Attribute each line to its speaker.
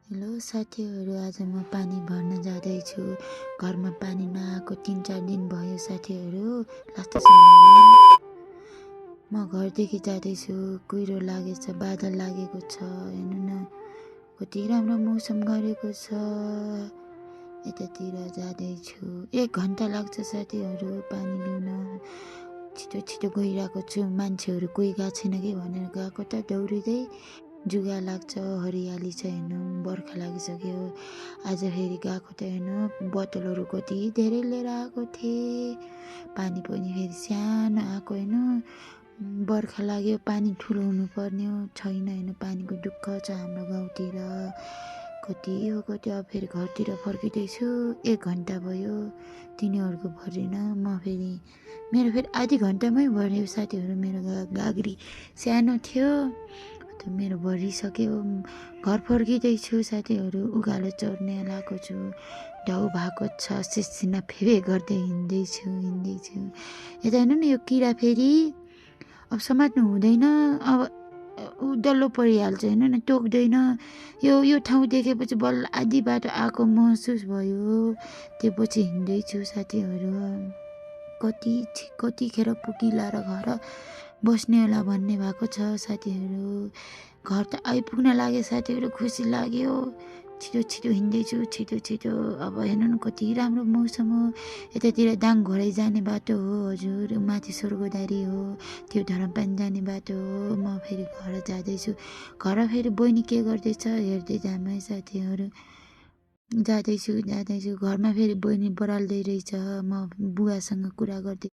Speaker 1: Hello साथीहरू, आज म पानी भर्न जाँदैछु। घरमा पानी नआएको 3-4 दिन भयो साथीहरू। लास्टसम्म म घरदेखि जाँदैछु। कुहिरो लागेछ, बादल लागेको छ। हेर्नु न, कति राम्रो मौसम गरेको छ। यतातिर जाँदैछु। 1 घन्टा लाग्छ साथीहरू पानी ल्याउन। छिटो छिटो गइरहेको छु। मान्छेहरू कोही गएको छैन कि भनेर गएको त दौडिँदै। जुगा लाग्छ, हरियाली छ हेर्नु, बर्खा लागिसक्यो। आज फेरि गएको त हेर्नु, बोतलहरू कति धेरै लिएर आएको थिएँ। पानी पनि फेरि सानो आएको हेर्नु। बर्खा लाग्यो, पानी ठुलो हुनुपर्ने हो, छैन हेर्नु। पानीको दुःख छ हाम्रो गाउँतिर। कति हो कति। अब फेरि घरतिर फर्किँदैछु। 1 घन्टा भयो, तिनीहरूको भरेन। मेरो फेरि आधी घन्टामै भर्यो साथीहरू। मेरो गाग्री सानो थियो, मेरो भरिसक्यो। घर फर्किँदैछु साथीहरू। उकालो चढ्ने लाएको छु। ढाउ भएको छ, सिसिना फेवे गर्दै हिँड्दैछु। यता हेर्नु न, यो किरा फेरि अब समात्नु हुँदैन। अब ऊ डल्लो परिहाल्छ हेर्नु न, टोक्दैन। यो ठाउँ देखेपछि बल्ल आधी बाटो आएको महसुस भयो। त्यो पछि हिँड्दैछु साथीहरू। कतिखेर पुगिला र घर बस्ने होला भन्ने भएको छ साथीहरू। घर त आइपुग्न लाग्यो साथीहरू, खुसी लाग्यो। छिटो छिटो हिँड्दैछु, छिटो। अब हेर्नु न, कति राम्रो मौसम हो। यतातिर दाङ घोराइ जाने बाटो हो हजुर, माथि स्वर्गदारी हो, त्यो धरमपान जाने बाटो हो। म फेरि घर जाँदैछु। घर फेरि बहिनी के गर्दैछ हेर्दै जाम है साथीहरू। जाँदैछु। घरमा फेरि बहिनी बराल्दै रहेछ। म बुवासँग कुरा गर्दै